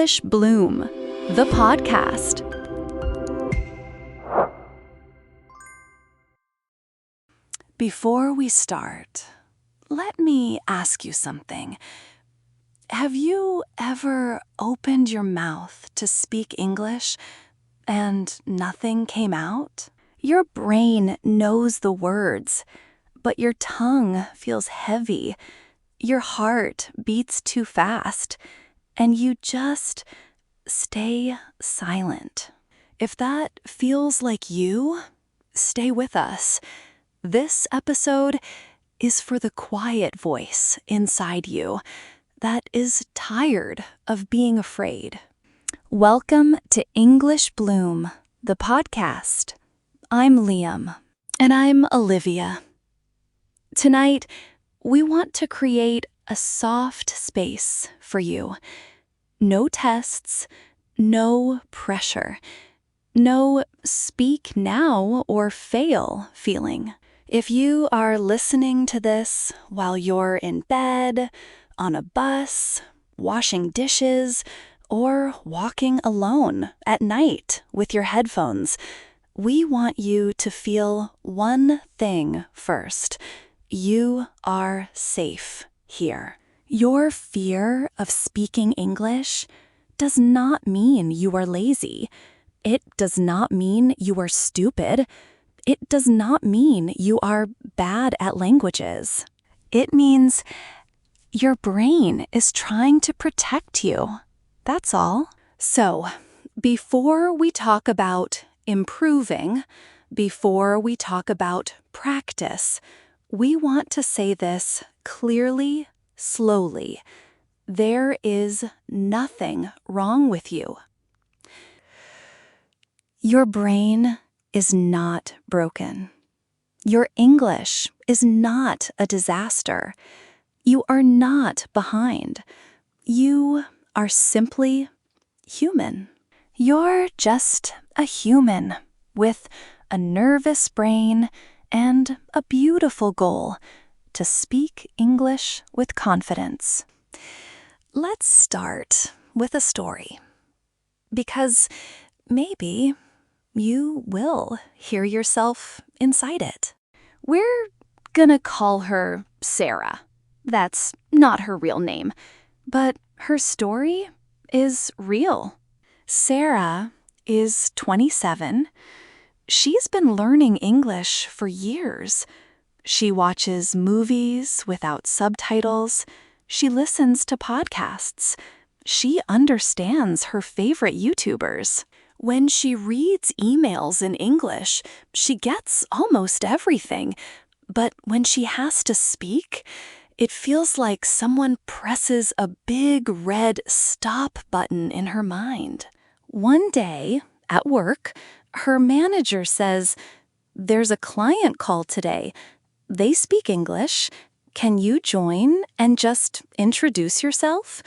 English Bloom, the podcast. Before we start, let me ask you something. Have you ever opened your mouth to speak English and nothing came out? Your brain knows the words, but your tongue feels heavy. Your heart beats too fast, and you just stay silent. If that feels like you, stay with us. This episode is for the quiet voice inside you that is tired of being afraid. Welcome to English Bloom, the podcast. I'm Liam. And I'm Olivia. Tonight, we want to create a soft space for you. No tests, no pressure, no speak now or fail feeling. If you are listening to this while you're in bed, on a bus, washing dishes, or walking alone at night with your headphones, we want you to feel one thing first. You are safe here. Your fear of speaking English does not mean you are lazy. It does not mean you are stupid. It does not mean you are bad at languages. It means your brain is trying to protect you. That's all. So, before we talk about improving, before we talk about practice, we want to say this clearly, slowly. There is nothing wrong with you. Your brain is not broken. Your English is not a disaster. You are not behind. You are simply human. You're just a human with a nervous brain and a beautiful goal to speak English with confidence. Let's start with a story, because maybe you will hear yourself inside it. We're gonna call her Sarah. That's not her real name, but her story is real. Sarah is 27. She's been learning English for years. She watches movies without subtitles. She listens to podcasts. She understands her favorite YouTubers. When she reads emails in English, she gets almost everything. But when she has to speak, it feels like someone presses a big red stop button in her mind. One day, at work, her manager says, "There's a client call today. They speak English. Can you join and just introduce yourself?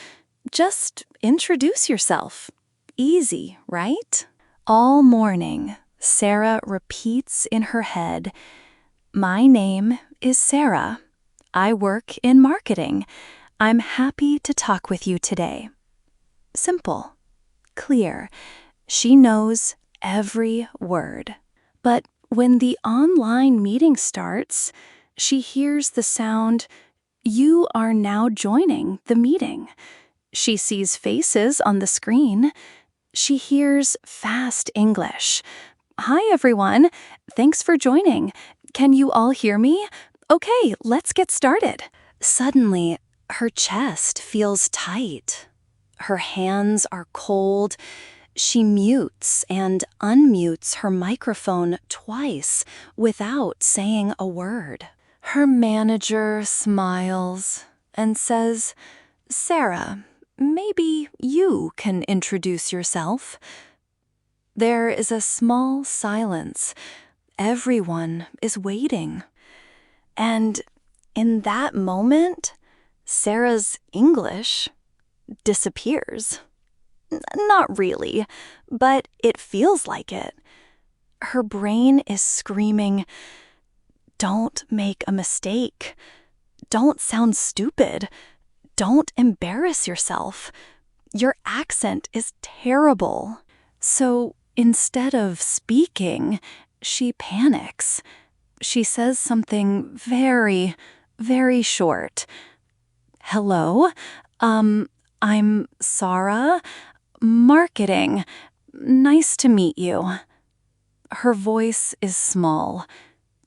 Just introduce yourself. Easy, right?" All morning, Sarah repeats in her head, "My name is Sarah. I work in marketing. I'm happy to talk with you today." Simple, clear. She knows every word. But when the online meeting starts, she hears the sound, "You are now joining the meeting." She sees faces on the screen. She hears fast English. "Hi, everyone. Thanks for joining. Can you all hear me? Okay, let's get started." Suddenly, her chest feels tight. Her hands are cold. She mutes and unmutes her microphone twice without saying a word. Her manager smiles and says, "Sarah, maybe you can introduce yourself." There is a small silence. Everyone is waiting. And in that moment, Sarah's English disappears. Not really, but it feels like it. Her brain is screaming, "Don't make a mistake. Don't sound stupid. Don't embarrass yourself. Your accent is terrible." So instead of speaking, she panics. She says something very, very short. "Hello, I'm Sarah, marketing. Nice to meet you." Her voice is small.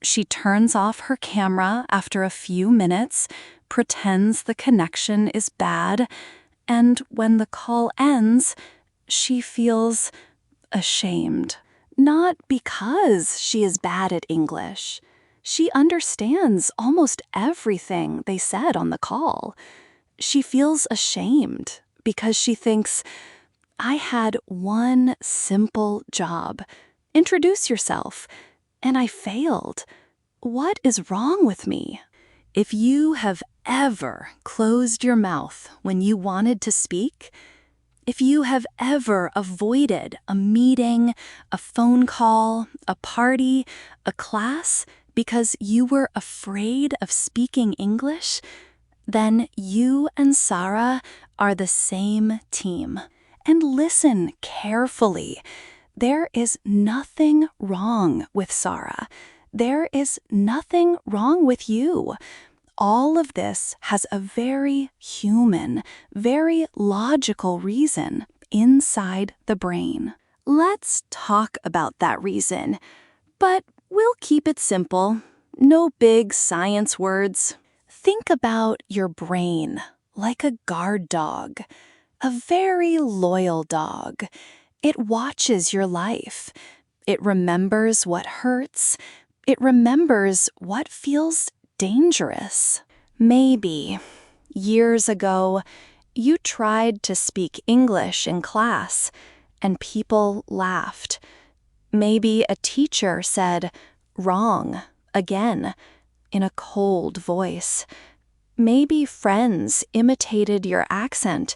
She turns off her camera after a few minutes, pretends the connection is bad, and when the call ends, she feels ashamed. Not because she is bad at English. She understands almost everything they said on the call. She feels ashamed because she thinks, "I had one simple job. Introduce yourself. And I failed. What is wrong with me?" If you have ever closed your mouth when you wanted to speak, if you have ever avoided a meeting, a phone call, a party, a class because you were afraid of speaking English, then you and Sarah are the same team. And listen carefully. There is nothing wrong with Sarah. There is nothing wrong with you. All of this has a very human, very logical reason inside the brain. Let's talk about that reason, but we'll keep it simple. No big science words. Think about your brain like a guard dog, a very loyal dog. It watches your life. It remembers what hurts. It remembers what feels dangerous. Maybe, years ago, you tried to speak English in class, and people laughed. Maybe a teacher said, "Wrong," again, in a cold voice. Maybe friends imitated your accent,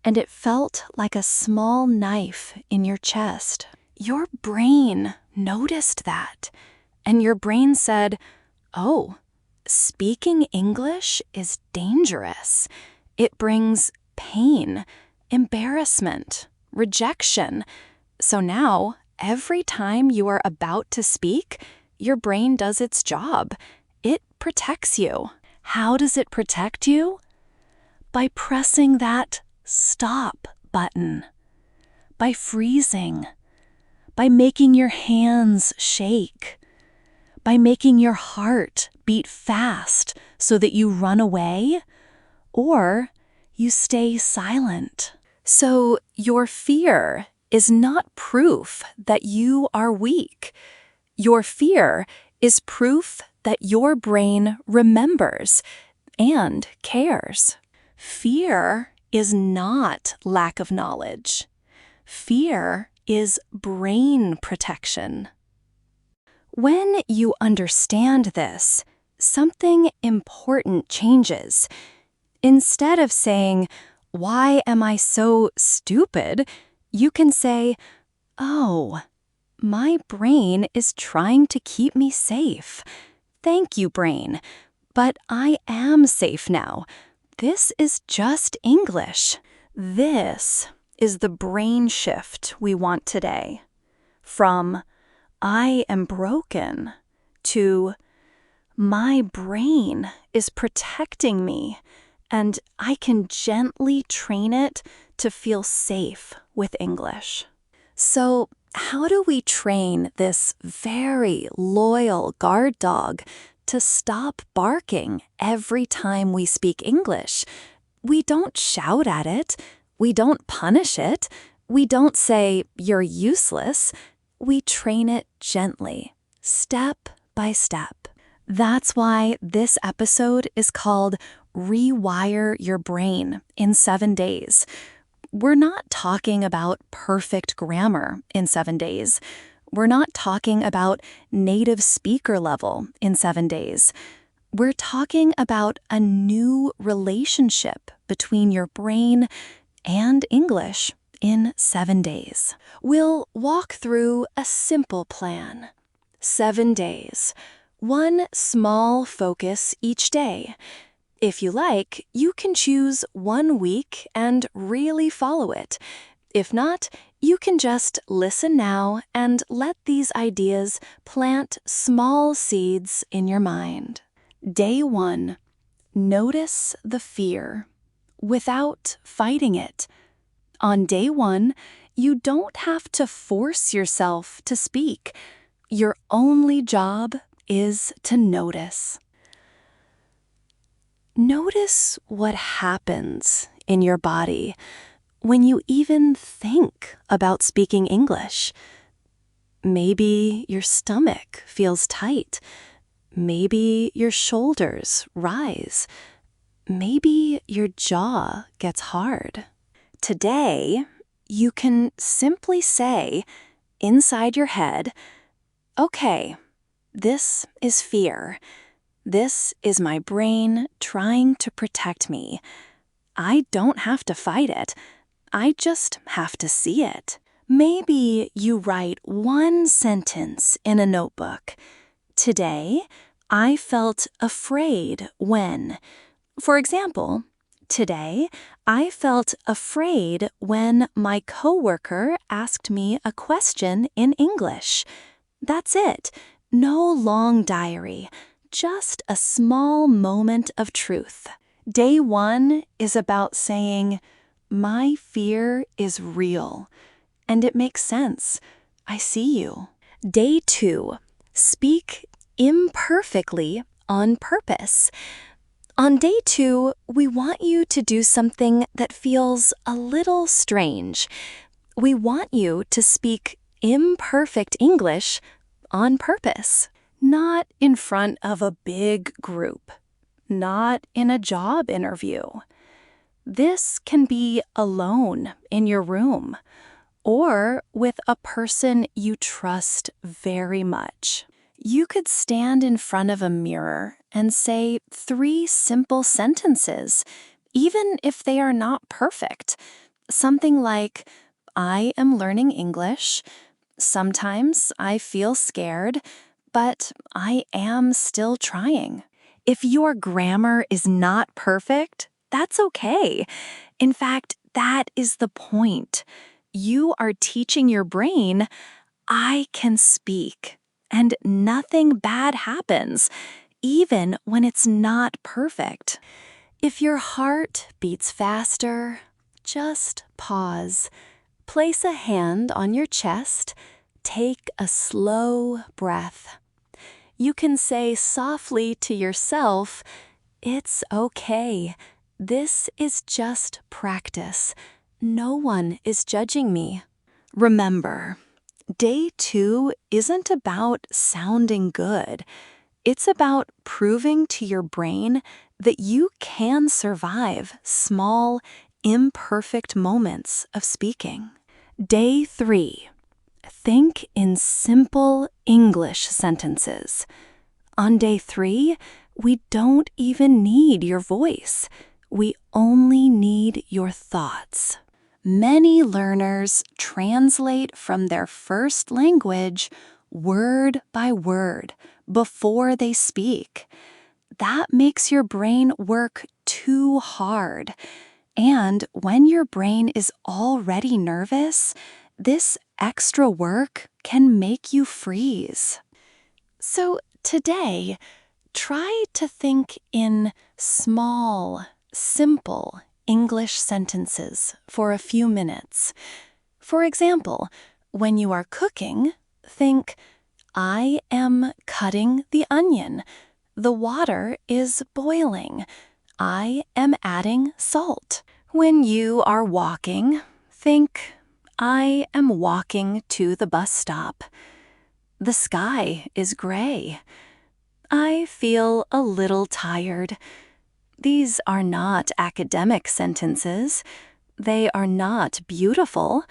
and it felt like a small knife in your chest. Your brain noticed that, and your brain said, "Oh, speaking English is dangerous. It brings pain, embarrassment, rejection. So now, every time you are about to speak, your brain does its job. It protects you." How does it protect you? By pressing that stop button, by freezing, by making your hands shake, by making your heart beat fast so that you run away or you stay silent. So your fear is not proof that you are weak. Your fear is proof that your brain remembers and cares. Fear is not lack of knowledge. Fear is brain protection. When you understand this, something important changes. Instead of saying, "Why am I so stupid?" you can say, "Oh, my brain is trying to keep me safe. Thank you, brain. But I am safe now. This is just English." This is the brain shift we want today. From "I am broken" to "My brain is protecting me, and I can gently train it to feel safe with English." So, how do we train this very loyal guard dog to stop barking every time we speak English? We don't shout at it. We don't punish it. We don't say, "You're useless." We train it gently, step by step. That's why this episode is called Rewire Your Brain in 7 days. We're not talking about perfect grammar in 7 days. We're not talking about native speaker level in 7 days. We're talking about a new relationship between your brain and English in 7 days. We'll walk through a simple plan. 7 days. One small focus each day. If you like, you can choose 1 week and really follow it. If not, you can just listen now and let these ideas plant small seeds in your mind. Day 1. Notice the fear without fighting it. On day 1, you don't have to force yourself to speak. Your only job is to notice. Notice what happens in your body when you even think about speaking English. Maybe your stomach feels tight. Maybe your shoulders rise. Maybe your jaw gets hard. Today, you can simply say inside your head, "Okay, this is fear. This is my brain trying to protect me. I don't have to fight it. I just have to see it." Maybe you write one sentence in a notebook. Today, I felt afraid when. For example, today, I felt afraid when my coworker asked me a question in English. That's it. No long diary. Just a small moment of truth. Day 1 is about saying, "My fear is real, and it makes sense. I see you." Day 2. Speak imperfectly on purpose. On day 2, we want you to do something that feels a little strange. We want you to speak imperfect English on purpose. Not in front of a big group. Not in a job interview. This can be alone in your room or with a person you trust very much. You could stand in front of a mirror and say 3 simple sentences, even if they are not perfect. Something like, "I am learning English. Sometimes I feel scared, but I am still trying." If your grammar is not perfect, that's okay. In fact, that is the point. You are teaching your brain, "I can speak, and nothing bad happens, even when it's not perfect." If your heart beats faster, just pause. Place a hand on your chest. Take a slow breath. You can say softly to yourself, "It's okay. This is just practice. No one is judging me." Remember, day 2 isn't about sounding good. It's about proving to your brain that you can survive small, imperfect moments of speaking. Day 3. Think in simple English sentences. On day 3, we don't even need your voice. We only need your thoughts. Many learners translate from their first language word by word before they speak. That makes your brain work too hard. And when your brain is already nervous, this extra work can make you freeze. So today, try to think in small, simple English sentences for a few minutes. For example, when you are cooking, think, "I am cutting the onion. The water is boiling. I am adding salt." When you are walking, think, "I am walking to the bus stop. The sky is gray. I feel a little tired." These are not academic sentences. They are not beautiful,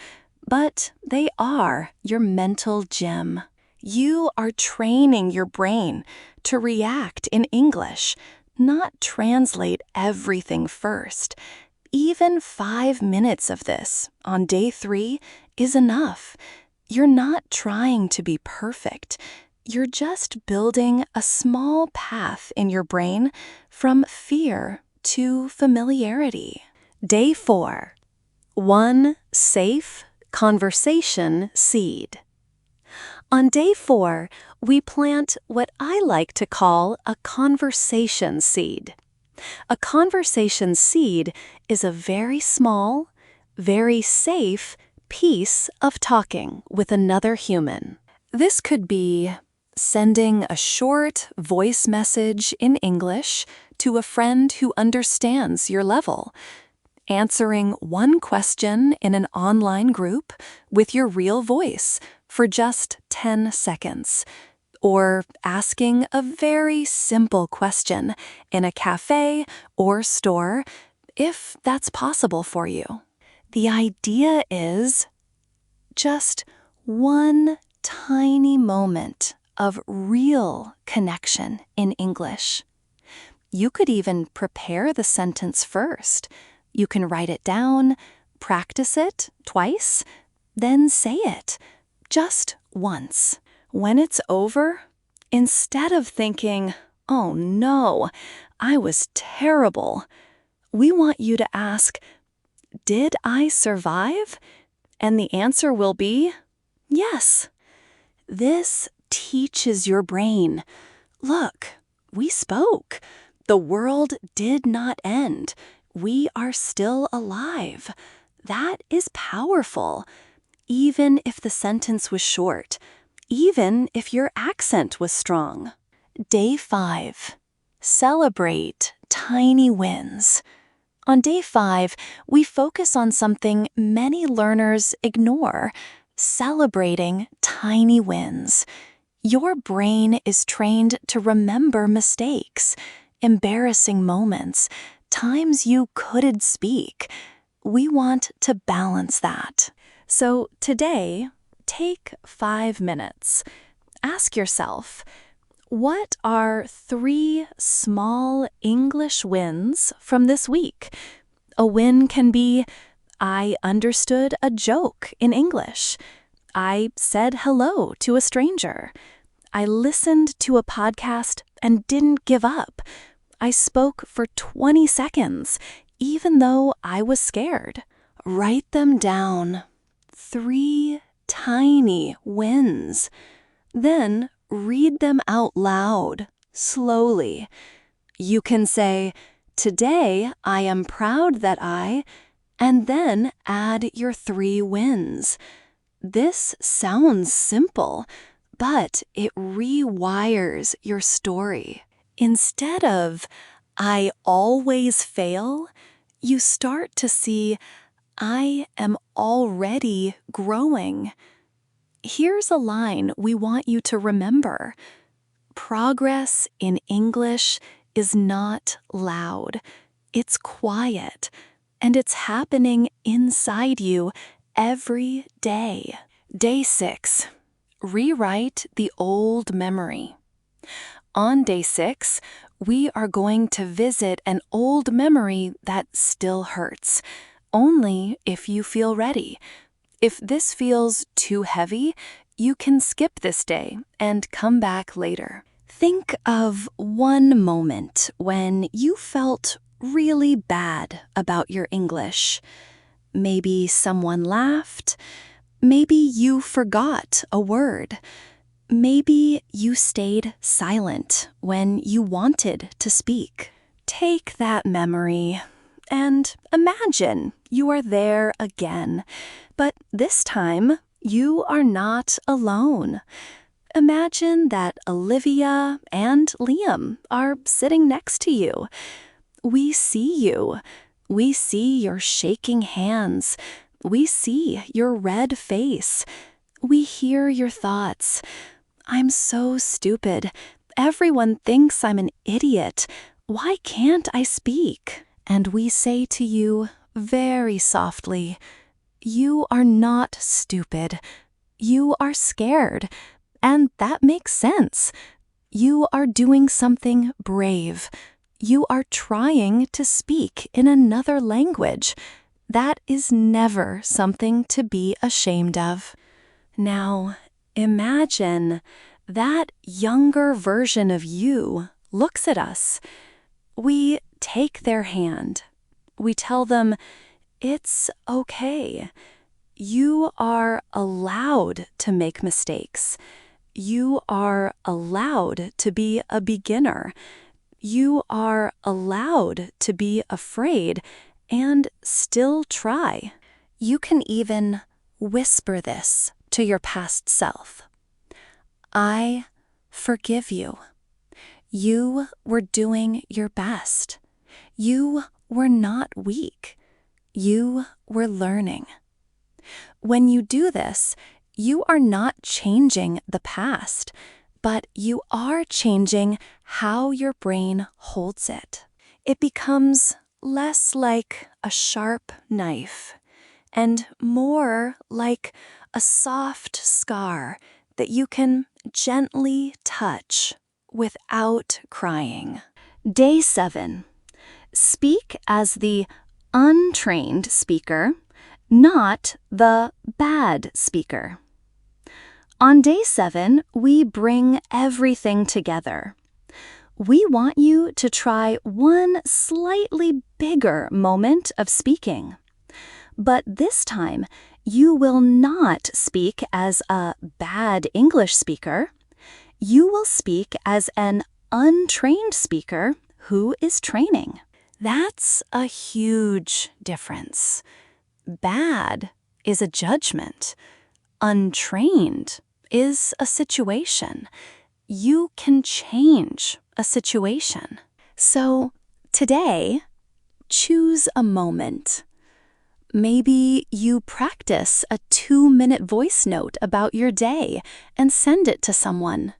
but they are your mental gym. You are training your brain to react in English, not translate everything first. Even 5 minutes of this on day 3 is enough. You're not trying to be perfect. You're just building a small path in your brain from fear to familiarity. Day 4. 1 safe conversation seed. On day 4, we plant what I like to call a conversation seed. A conversation seed is a very small, very safe piece of talking with another human. This could be sending a short voice message in English to a friend who understands your level, answering one question in an online group with your real voice for just 10 seconds, or asking a very simple question in a cafe or store if that's possible for you. The idea is just one tiny moment of real connection in English. You could even prepare the sentence first. You can write it down, practice it twice, then say it just once. When it's over, instead of thinking, "Oh no, I was terrible," we want you to ask, "Did I survive?" And the answer will be, yes. This teaches your brain, look, we spoke. The world did not end. We are still alive. That is powerful. Even if the sentence was short, even if your accent was strong. Day 5. Celebrate tiny wins. On day 5, we focus on something many learners ignore: celebrating tiny wins. Your brain is trained to remember mistakes, embarrassing moments, times you couldn't speak. We want to balance that. So today, take 5 minutes. Ask yourself, what are 3 small English wins from this week? A win can be, I understood a joke in English. I said hello to a stranger. I listened to a podcast and didn't give up. I spoke for 20 seconds, even though I was scared. Write them down. 3 tiny wins. Then read them out loud, slowly. You can say, today I am proud that I, and then add your 3 wins. This sounds simple, but it rewires your story. Instead of, I always fail, you start to see, I am already growing. Here's a line we want you to remember. Progress in English is not loud. It's quiet, and it's happening inside you every day. Day 6. Rewrite the old memory. On day 6, we are going to visit an old memory that still hurts, only if you feel ready. If this feels too heavy, you can skip this day and come back later. Think of one moment when you felt really bad about your English. Maybe someone laughed. Maybe you forgot a word. Maybe you stayed silent when you wanted to speak. Take that memory and imagine you are there again. But this time, you are not alone. Imagine that Olivia and Liam are sitting next to you. We see you. We see your shaking hands. We see your red face. We hear your thoughts. I'm so stupid. Everyone thinks I'm an idiot. Why can't I speak? And we say to you very softly, you are not stupid. You are scared. And that makes sense. You are doing something brave. You are trying to speak in another language. That is never something to be ashamed of. Now, imagine that younger version of you looks at us. We take their hand. We tell them, it's okay. You are allowed to make mistakes. You are allowed to be a beginner. You are allowed to be afraid and still try. You can even whisper this to your past self. I forgive you. You were doing your best. You were not weak. You were learning. When you do this, you are not changing the past, but you are changing how your brain holds it. It becomes less like a sharp knife and more like a soft scar that you can gently touch without crying. Day 7. Speak as the untrained speaker, not the bad speaker. On day 7, we bring everything together. We want you to try one slightly bigger moment of speaking. But this time, you will not speak as a bad English speaker. You will speak as an untrained speaker who is training. That's a huge difference. Bad is a judgment. Untrained is a situation. You can change a situation. So today, choose a moment. Maybe you practice a 2-minute voice note about your day and send it to someone.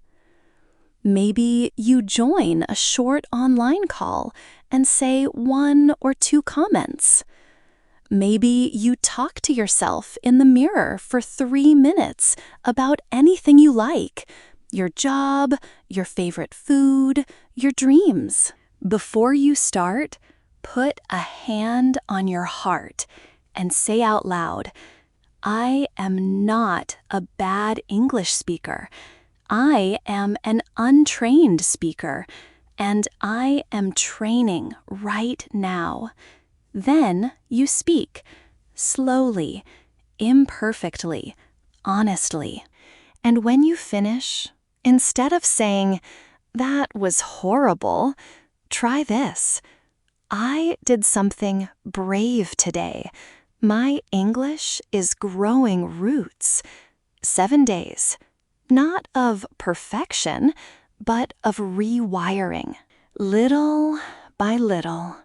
Maybe you join a short online call and say 1 or 2 comments. Maybe you talk to yourself in the mirror for 3 minutes about anything you like, your job, your favorite food, your dreams. Before you start, put a hand on your heart and say out loud, I am not a bad English speaker. I am an untrained speaker, and I am training right now. Then you speak, slowly, imperfectly, honestly. And when you finish, instead of saying, that was horrible, try this. I did something brave today. My English is growing roots. 7 days, not of perfection, but of rewiring. Little by little,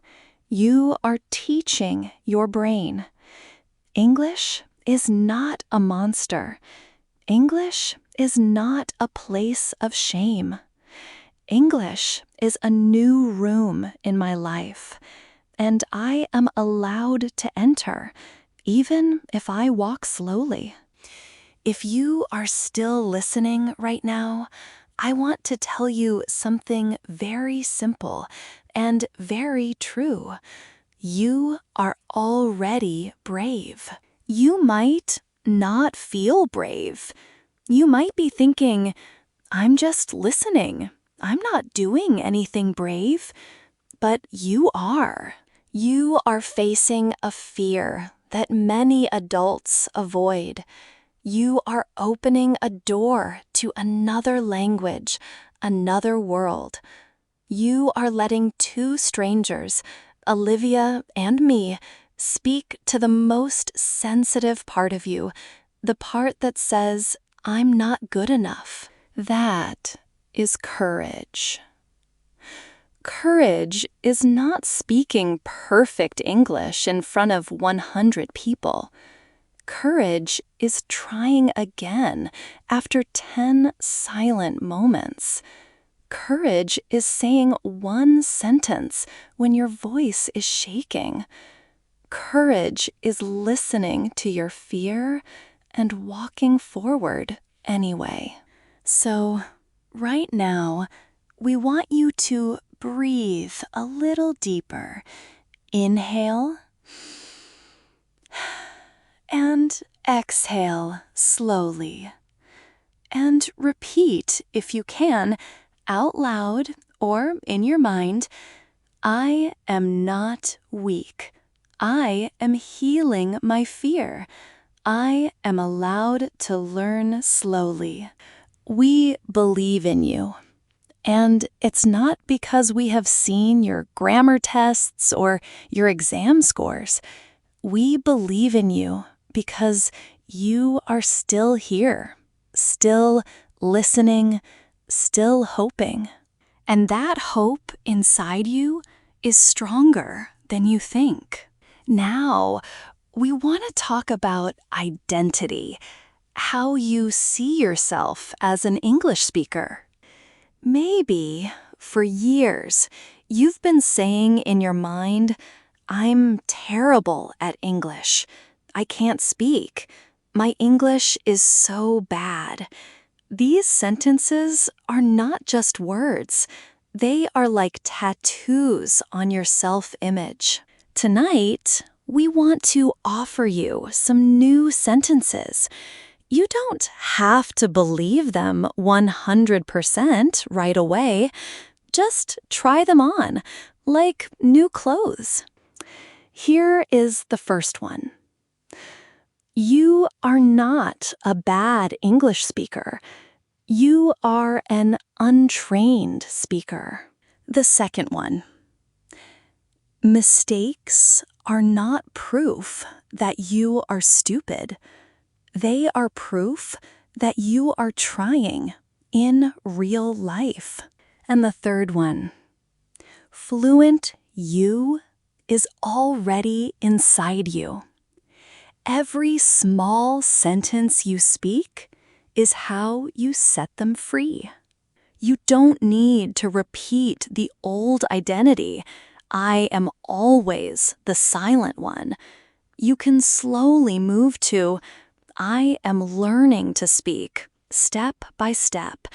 you are teaching your brain. English is not a monster. English is not a place of shame. English is a new room in my life, and I am allowed to enter, even if I walk slowly. If you are still listening right now, I want to tell you something very simple and very true. You are already brave. You might not feel brave. You might be thinking, I'm just listening. I'm not doing anything brave. But you are. You are facing a fear that many adults avoid. You are opening a door to another language, another world. You are letting 2 strangers, Olivia and me, speak to the most sensitive part of you, the part that says, I'm not good enough. That is courage. Courage is not speaking perfect English in front of 100 people. Courage is trying again after 10 silent moments. Courage is saying 1 sentence when your voice is shaking. Courage is listening to your fear and walking forward anyway. So, right now, we want you to breathe a little deeper. Inhale and exhale slowly. And repeat, if you can, out loud or in your mind, I am not weak. I am healing my fear. I am allowed to learn slowly. We believe in you. And it's not because we have seen your grammar tests or your exam scores. We believe in you because you are still here, still listening, still hoping. And that hope inside you is stronger than you think. Now, we want to talk about identity, how you see yourself as an English speaker. Maybe, for years, you've been saying in your mind, I'm terrible at English. I can't speak. My English is so bad. These sentences are not just words. They are like tattoos on your self-image. Tonight, we want to offer you some new sentences. You don't have to believe them 100% right away. Just try them on, like new clothes. Here is the first one. You are not a bad English speaker. You are an untrained speaker. The second one. Mistakes are not proof that you are stupid. They are proof that you are trying in real life. And the third one. Fluent you is already inside you. Every small sentence you speak is how you set them free. You don't need to repeat the old identity. I am always the silent one. You can slowly move to, I am learning to speak, step by step.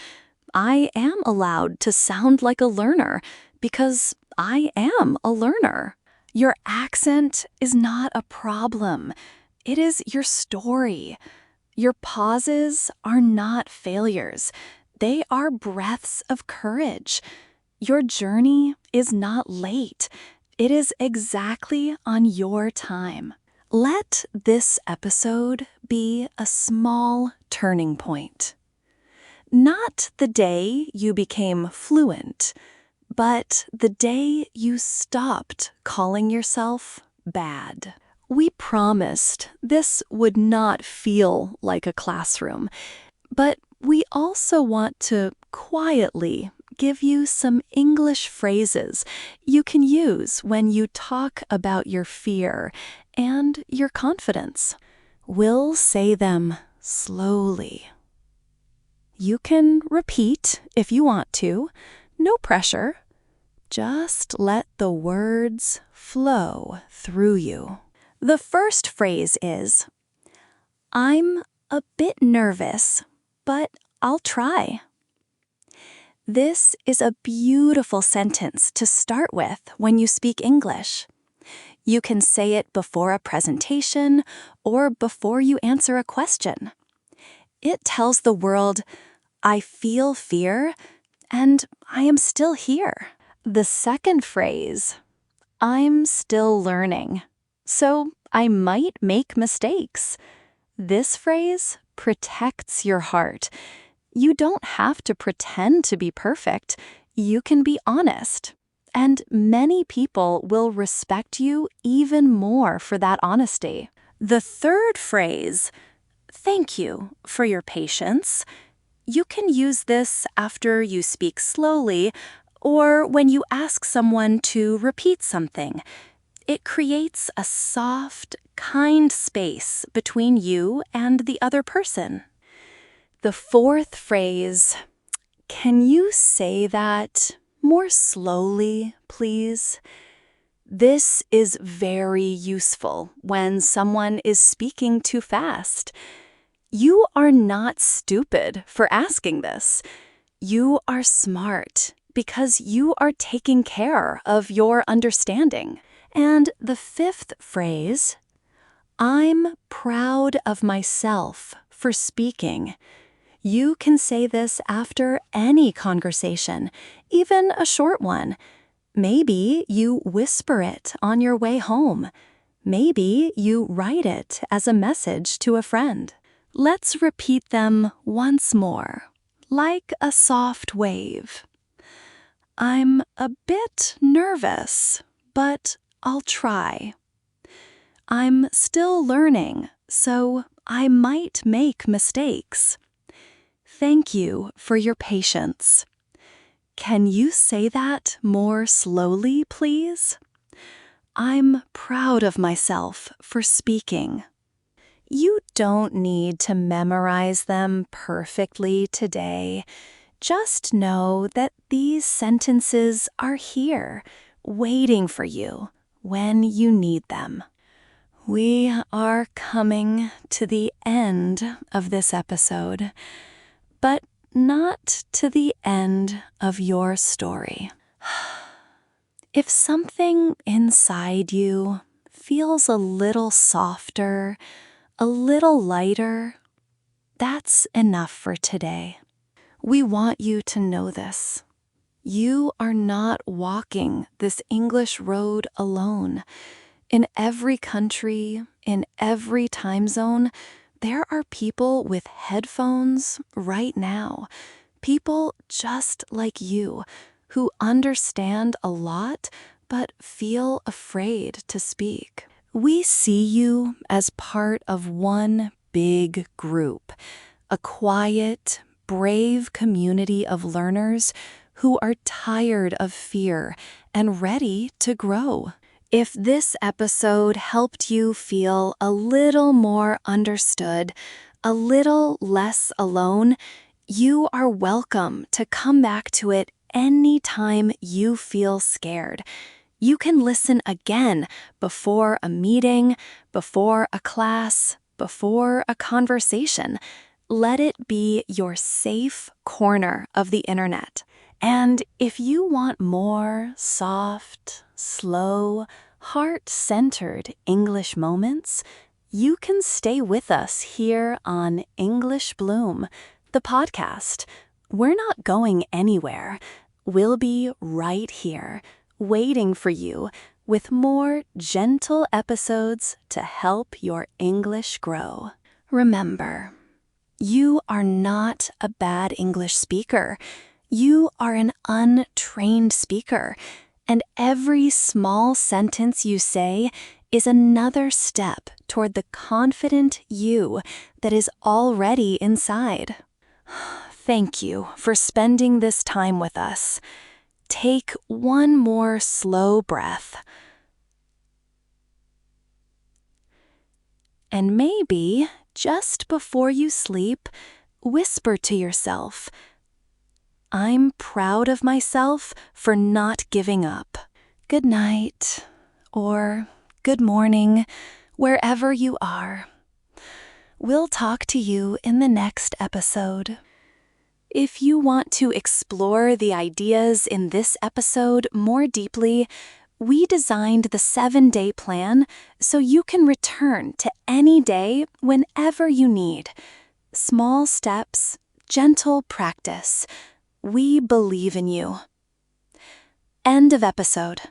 I am allowed to sound like a learner because I am a learner. Your accent is not a problem. It is your story. Your pauses are not failures. They are breaths of courage. Your journey is not late. It is exactly on your time. Let this episode be a small turning point. Not the day you became fluent, but the day you stopped calling yourself bad. We promised this would not feel like a classroom, but we also want to quietly give you some English phrases you can use when you talk about your fear and your confidence. We'll say them slowly. You can repeat if you want to, no pressure. Just let the words flow through you. The first phrase is, I'm a bit nervous, but I'll try. This is a beautiful sentence to start with when you speak English. You can say it before a presentation or before you answer a question. It tells the world, I feel fear and I am still here. The second phrase, I'm still learning, so I might make mistakes. This phrase protects your heart. You don't have to pretend to be perfect. You can be honest. And many people will respect you even more for that honesty. The third phrase, thank you for your patience. You can use this after you speak slowly or when you ask someone to repeat something. It creates a soft, kind space between you and the other person. The fourth phrase, can you say that more slowly, please? This is very useful when someone is speaking too fast. You are not stupid for asking this. You are smart because you are taking care of your understanding. And the fifth phrase, I'm proud of myself for speaking. You can say this after any conversation, even a short one. Maybe you whisper it on your way home. Maybe you write it as a message to a friend. Let's repeat them once more, like a soft wave. I'm a bit nervous, but I'll try. I'm still learning, so I might make mistakes. Thank you for your patience. Can you say that more slowly, please? I'm proud of myself for speaking. You don't need to memorize them perfectly today. Just know that these sentences are here, waiting for you when you need them. We are coming to the end of this episode, but not to the end of your story. If something inside you feels a little softer, a little lighter, that's enough for today. We want you to know this. You are not walking this English road alone. In every country, in every time zone, there are people with headphones right now. People just like you who understand a lot but feel afraid to speak. We see you as part of one big group, a quiet, brave community of learners who are tired of fear and ready to grow. If this episode helped you feel a little more understood, a little less alone, you are welcome to come back to it anytime you feel scared. You can listen again before a meeting, before a class, before a conversation. Let it be your safe corner of the internet. And if you want more soft, slow, heart-centered English moments, you can stay with us here on English Bloom, the podcast. We're not going anywhere. We'll be right here, waiting for you with more gentle episodes to help your English grow. Remember, you are not a bad English speaker. You are an untrained speaker, and every small sentence you say is another step toward the confident you that is already inside. Thank you for spending this time with us. Take one more slow breath. And maybe, just before you sleep, whisper to yourself, I'm proud of myself for not giving up. Good night, or good morning, wherever you are. We'll talk to you in the next episode. If you want to explore the ideas in this episode more deeply, we designed the 7-day plan so you can return to any day whenever you need. Small steps, gentle practice. We believe in you. End of episode.